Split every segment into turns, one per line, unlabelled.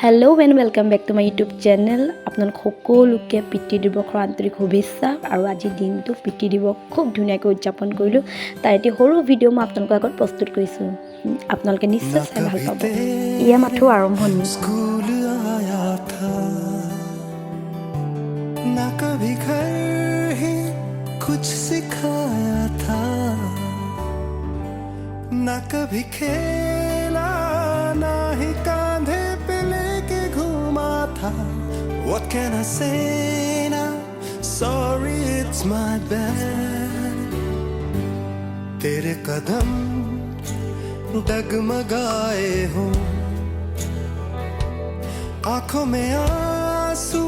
Hello' and welcome back to my YouTube channel. আপোনালোক সকলোকে পিতৃ দিৱসৰ আন্তৰিক শুভেচ্ছা। আৰু আজিৰ দিনটো পিতৃ দিৱস খুব ধুনীয়াকৈ উদযাপন কৰিলোঁ। তাৰ এটি সৰু ভিডিঅ' মই আপোনালোকৰ আগত প্ৰস্তুত কৰিছোঁ, আপোনালোকে নিশ্চয় চাই ভাল পাব। এয়া মাথো আৰম্ভণি।
ना कभी घर ही कुछ सिखाया था, ना कभी खेला, ना ही कांधे पे लेके घूमा था। What can I say now? Sorry, it's my bad. तेरे कदम डगमगाए हों, आंखों में आंसू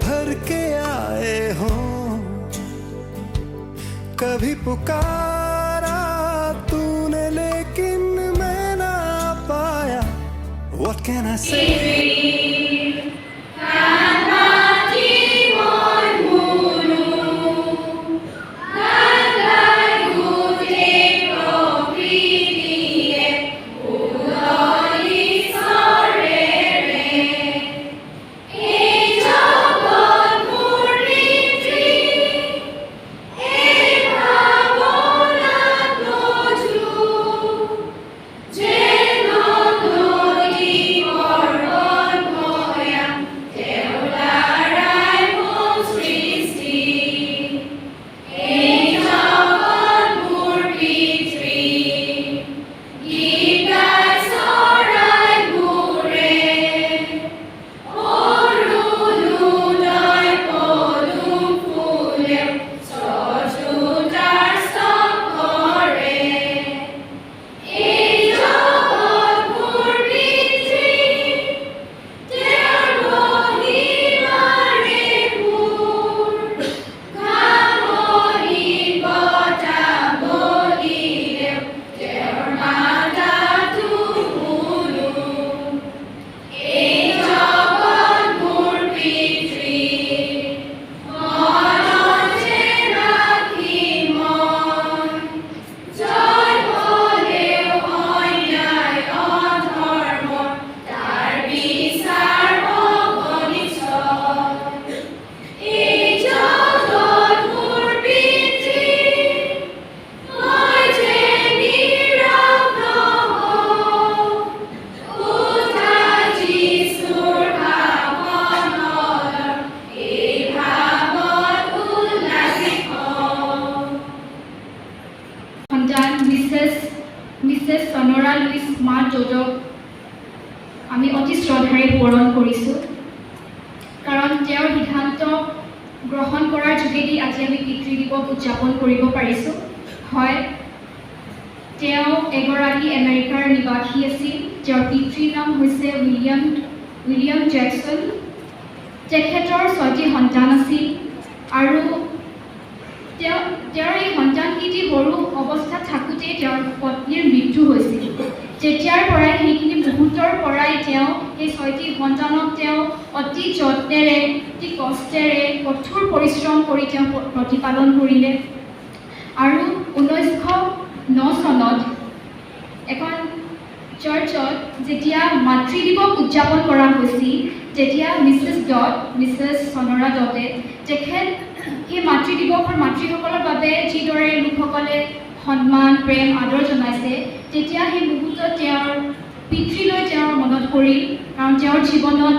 भर के आए हों, कभी पुकारा तूने लेकिन मैं ना पाया। What can I say?
Mrs সনৰা লুইচ মা জজক আমি অতি শ্ৰদ্ধাৰে বৰণ কৰিছোঁ, কাৰণ তেওঁৰ সিদ্ধান্ত গ্ৰহণ কৰাৰ যোগেদি আজি আমি পিতৃ দিৱস উদযাপন কৰিব পাৰিছোঁ। হয়, তেওঁ এগৰাকী আমেৰিকাৰ নিবাসী আছিল। তেওঁৰ পিতৃৰ নাম হৈছে উইলিয়াম জেকচন। তেখেতৰ 6টি সন্তান আছিল আৰু তেওঁৰ এই সন্তানকেইটি সৰু অৱস্থাত থাকোঁতেই তেওঁৰ পত্নীৰ মৃত্যু হৈছিল। তেতিয়াৰ পৰাই সেইখিনি মুহূৰ্তৰ পৰাই তেওঁ এই 6টি সন্তানক তেওঁ অতি যত্নেৰে, অতি কষ্টেৰে, কঠোৰ পৰিশ্ৰম কৰি তেওঁ প্ৰতিপালন কৰিলে। আৰু 1909 চনত এখন চাৰ্চত যেতিয়া মাতৃ দিৱস উদযাপন কৰা হৈছিল, তেতিয়া মিছেছ সনৰা ডটে তেখেত সেই মাতৃ দিৱসৰ মাতৃসকলৰ বাবে যিদৰে লোকসকলে সন্মান, প্ৰেম, আদৰ জনাইছে, তেতিয়া সেই মুহূৰ্তত তেওঁৰ পিতৃলৈ তেওঁৰ মনত পৰিল, কাৰণ তেওঁৰ জীৱনত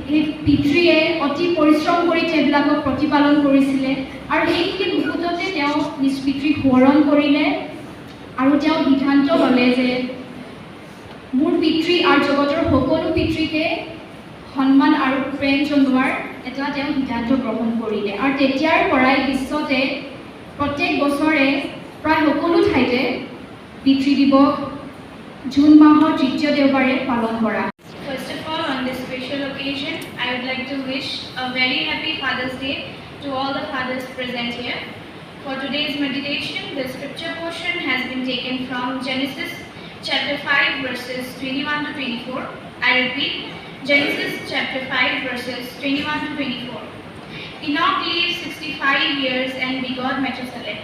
সেই পিতৃয়ে অতি পৰিশ্ৰম কৰি তেওঁবিলাকক প্ৰতিপালন কৰিছিলে। আৰু সেইখিনি মুহূৰ্ততে তেওঁ নিজ পিতৃক সোঁৱৰণ কৰিলে আৰু তেওঁ সিদ্ধান্ত ল'লে যে মোৰ পিতৃ আৰু জগতৰ সকলো পিতৃকে সন্মান আৰু প্ৰেম জনোৱাৰ এটা তেওঁ সিদ্ধান্ত গ্ৰহণ কৰিলে। আৰু তেতিয়াৰ পৰাই বিশ্বতে প্ৰত্যেক বছৰে প্ৰায় সকলো ঠাইতে পিতৃ দিৱস জুন মাহৰ 3য় দেওবাৰে পালন কৰা।
First of all, on this special occasion, I would like to wish a very happy Father's Day to all the fathers present here. For today's meditation, the scripture portion has been taken from Genesis chapter 5 verses 21 to 24. I repeat, Genesis chapter 5 verses 21 to 24. Enoch lived 65 years and begot Methuselah.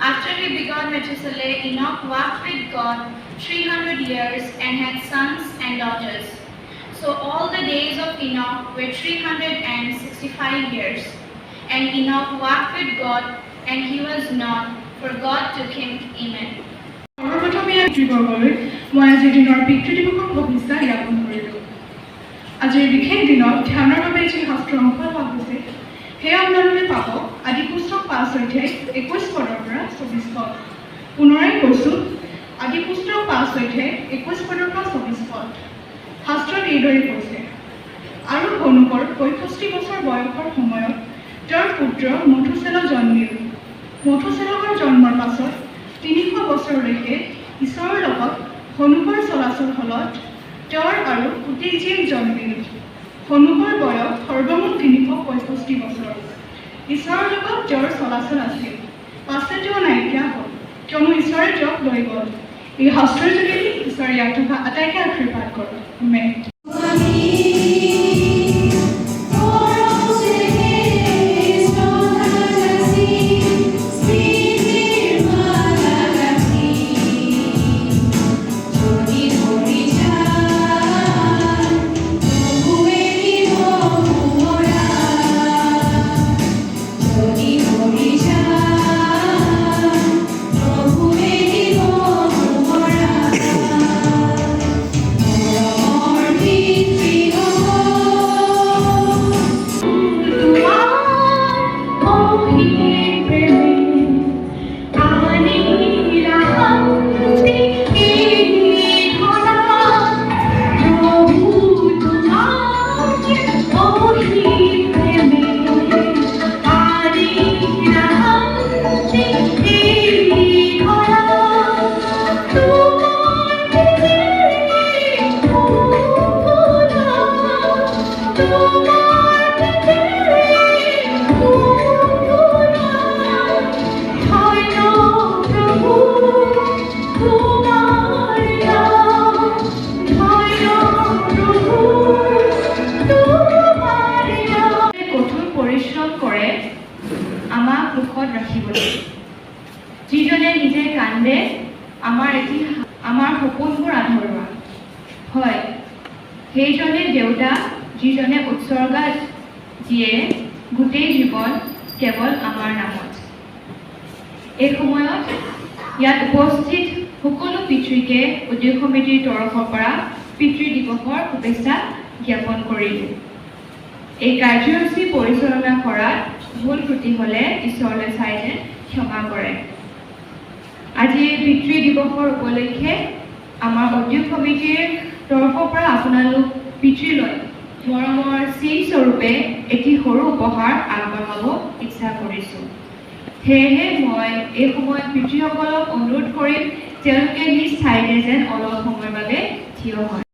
After he begot Methuselah, Enoch walked with God 300 years and had sons and daughters. So all the days of Enoch were 365 years. And Enoch walked with God, and he was not, for God took him. Amen.
সৰ্বপ্ৰথমে পিতৃবৰ্গলৈ মই আজিৰ দিনৰ পিতৃ দিৱসৰ শুভেচ্ছা জ্ঞাপন কৰিলোঁ। আজিৰ বিশেষ দিনত ধ্যানৰ বাবে যি শাস্ত্ৰ অংশ লোৱা হৈছে সেয়া আপোনালোকে পাব আদিপুস্তক ৫ অধ্যায় ২১ পদৰ পৰা ২৪ পদ। পুনৰাই কৈছোঁ, আদিপুস্তক ৫ অধ্যায় ২১ পদৰ পৰা ২৪ পদ। শাস্ত্ৰত এইদৰে কৈছে, আৰু হনুকৰ ৬৫ বছৰ বয়সৰ সময়ত তেওঁৰ পুত্ৰ মথুছেলহ জন্মিল। মথুছেলহৰ জন্মৰ পাছত ৩০০ বছৰলৈকে ঈশ্বৰৰ লগত হনুকৰ চলাচল হলত তেওঁৰ আৰু গোটেই জীয়েক জন্মিল। হনুকৰ বয়স সৰ্বমুঠ ৩৬৫ বছৰ। ঈশ্বৰৰ লগত তেওঁৰ চলাচল আছিল, পাছে তেওঁ নাইকিয়া হ'ল, কিয়নো ঈশ্বৰে তেওঁক লৈ গ'ল। এই শাস্ত্ৰৰ যোগেদি ঈশ্বৰে ইয়াত থকা আটাইকে আশীৰ্বাদ কৰক। আমেন। যিজনে নিজে কান্দে আমাৰ সপোনবোৰ আধৰুৱা হয়, সেইজনে দেউতা যিজনে উৎসৰ্গা দিয়ে গোটেই জীৱন কেৱল আমাৰ নামত। এই সময়ত ইয়াত উপস্থিত সকলো পিতৃকে উদ্যোগ সমিতিৰ তৰফৰ পৰা পিতৃ দিৱসৰ শুভেচ্ছা জ্ঞাপন কৰিলোঁ। এই কাৰ্যসূচী পৰিচালনা কৰাত ভুল ত্ৰুটি হ'লে ঈশ্বৰলৈ চাই যেন ক্ষমা কৰে। আজি পিতৃ দিৱসৰ উপলক্ষে আমাৰ উদ্যোগ সমিতিৰ তৰফৰ পৰা আপোনালোক পিতৃলৈ মৰমৰ চিন স্বৰূপে এটি সৰু উপহাৰ আগবঢ়াব ইচ্ছা কৰিছোঁ। সেয়েহে মই এই সময়ত পিতৃসকলক অনুৰোধ কৰিম তেওঁলোকে নিজ ঠাইতে যেন অলপ সময়ৰ বাবে থিয় হয়।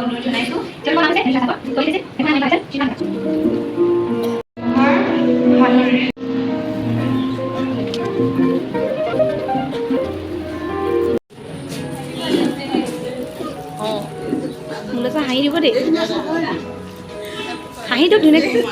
অনুৰোধ জনাইছোঁ।
মোলৈ চাই হাঁহি দিব দেই, হাঁহিটো ধুনীয়াকৈ।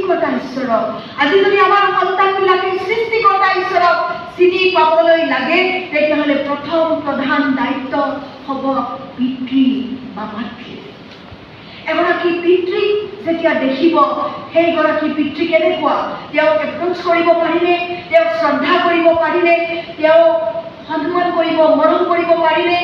সৃষ্টিকৰ্তা ঈশ্বৰক আজি যদি আমাৰ সন্তানবিলাকে সৃষ্টিকৰ্তা ঈশ্বৰক চিনি পাবলৈ লাগে তেতিয়াহ'লে প্ৰথম প্ৰধান দায়িত্ব হ'ব পিতৃ বা মাতৃ এগৰাকী পিতৃক যেতিয়া দেখিব সেইগৰাকী পিতৃ কেনেকুৱা তেওঁক এপ্ৰ'চ কৰিব পাৰিনে তেওঁক শ্ৰদ্ধা কৰিব পাৰিনে তেওঁ সন্মান কৰিব মৰম কৰিব পাৰিনে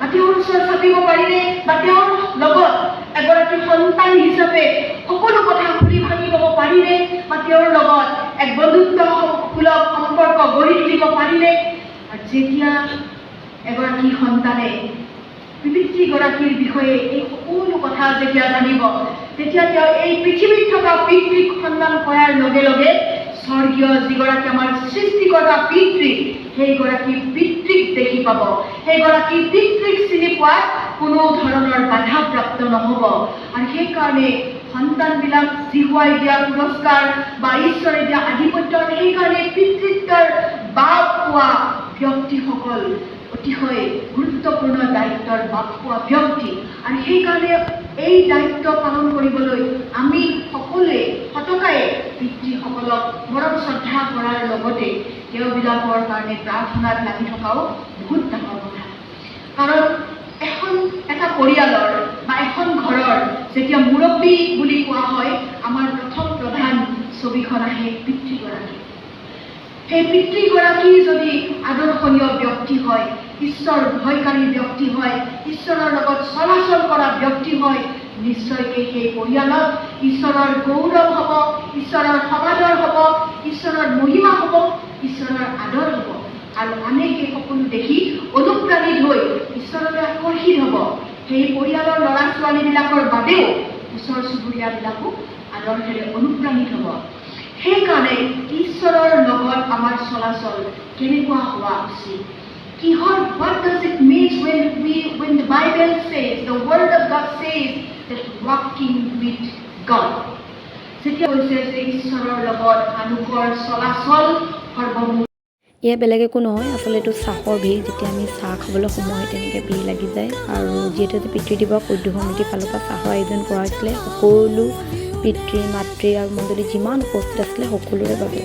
বা তেওঁৰ ওচৰত চাপিব পাৰিনে বা তেওঁৰ লগত এগৰাকী সন্তান হিচাপে সকলো কথা খুলি ভাঙি ক'ব পাৰিনে বা তেওঁৰ লগত এক বন্ধুত্বসুলভ সম্পৰ্ক গঢ়ি তুলিব পাৰিনে আৰু যেতিয়া এগৰাকী সন্তানে পিতৃগৰাকীৰ বিষয়ে এই সকলো কথা যেতিয়া জানিব তেতিয়া তেওঁ এই পৃথিৱীত থকা পিতৃক সন্মান কৰাৰ লগে লগে স্বৰ্গীয় যিগৰাকী আমাৰ সৃষ্টিকৰ্তা পিতৃ সেইগৰাকী পিতৃক দেখি পাব সেইগৰাকী পিতৃক চিনি পোৱাত কোনো ধৰণৰ বাধাপ্ৰাপ্ত নহ'ব আৰু সেইকাৰণে সন্তানবিলাক জিহুৱাই দিয়া পুৰস্কাৰ বা ঈশ্বৰে দিয়া আধিপত্যৰ সেইকাৰণে পিতৃত্বৰ বাপ পোৱা ব্যক্তিসকল অতিশয় গুৰুত্বপূৰ্ণ দায়িত্বৰ বাপ পোৱা ব্যক্তি আৰু সেইকাৰণে এই দায়িত্ব পালন কৰিবলৈ আমি সকলোৱে সতকায়ে পিতৃসকলক মৰম শ্ৰদ্ধা কৰাৰ লগতে তেওঁবিলাকৰ কাৰণে প্ৰাৰ্থনাত লাগি থকাও বহুত ডাঙৰ কথা কাৰণ এটা পৰিয়ালৰ বা এখন ঘৰৰ যেতিয়া মুৰব্বী বুলি কোৱা হয় আমাৰ প্ৰথম প্ৰধান ছবিখন আহে পিতৃগৰাকী সেই পিতৃগৰাকী যদি আদৰ্শনীয় ব্যক্তি হয় ঈশ্বৰ ভয়কাৰী ব্যক্তি হয় ঈশ্বৰৰ লগত চলাচল কৰা ব্যক্তি হয় নিশ্চয়কৈ সেই পৰিয়ালত ঈশ্বৰৰ গৌৰৱ হ'ব ঈশ্বৰৰ সমাদৰ হ'ব ঈশ্বৰৰ মহিমা হ'ব ঈশ্বৰৰ আদৰ হ'ব আৰু আনে সেই সকলো দেখি অনুপ্ৰাণিত হৈ ঈশ্বৰলৈ আকৰ্ষিত হ'ব সেই পৰিয়ালৰ ল'ৰা ছোৱালীবিলাকৰ বাদেও ওচৰ চুবুৰীয়াবিলাকো আদৰ্শেৰে অনুপ্ৰাণিত হ'ব সেইকাৰণে ঈশ্বৰৰ লগত আমাৰ চলাচল কেনেকুৱা হোৱা উচিত what does it mean when the Bible says the word of God says that walking with God যেতিয়া কৈছে যে ঈশ্বৰৰ লগত মানুহৰ চলাচল সৰ্বমূল
এয়া বেলেগ একো নহয় আচলতে এইটো চাহৰ ভিৰ যেতিয়া আমি চাহ খাবলৈ সময় হয় তেনেকৈ ভিৰ লাগি যায় আৰু যিহেতু পিতৃ দিৱস উদ্যোগ সমিতিৰ ফালৰ পৰা চাহৰ আয়োজন কৰা হৈছিলে সকলো পিতৃ মাতৃ আৰু মণ্ডলী যিমান উপস্থিত আছিলে সকলোৰে বাবে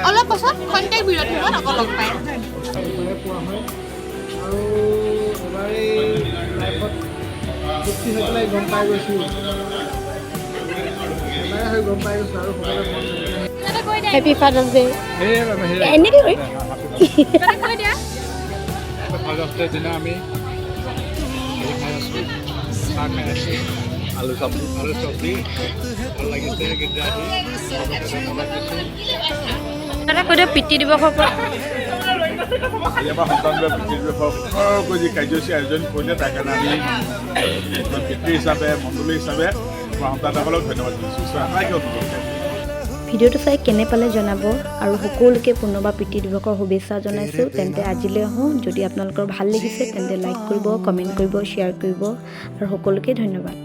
অলপ পাছত কণ্টেক্ট বিৰতিত আকৌ লগ পায়
গম পাই গৈছোঁ
হেপী ফাদাৰ্ছ ডে এনেকৈ কৈ
ফাদাৰ্ছ ডে দিনা আমি চাহ খাই আছোঁ আলু চব্জি ভাল লাগিছে কেতিয়া
কৈ দিয়ক পিতৃ দিৱসৰ ওপৰত
আজি আমাৰ সন্তানবোৰে পিতৃ দিৱসৰ যি কাৰ্যসূচী আয়োজন কৰিলে তাৰ কাৰণে আমি পিতৃ হিচাপে মণ্ডলী হিচাপে আমাৰ সন্তানসকলক ধন্যবাদ দিছোঁ আটাইকে অনুৰোধ
ভিডিঅ'টো চাই কেনে পালে জনাব আৰু সকলোকে পুনৰবাৰ পিতৃ দিৱসৰ শুভেচ্ছা জনাইছোঁ তেন্তে আজিলৈ আহোঁ যদি আপোনালোকৰ ভাল লাগিছে তেন্তে লাইক কৰিব কমেণ্ট কৰিব শ্বেয়াৰ কৰিব আৰু সকলোকে ধন্যবাদ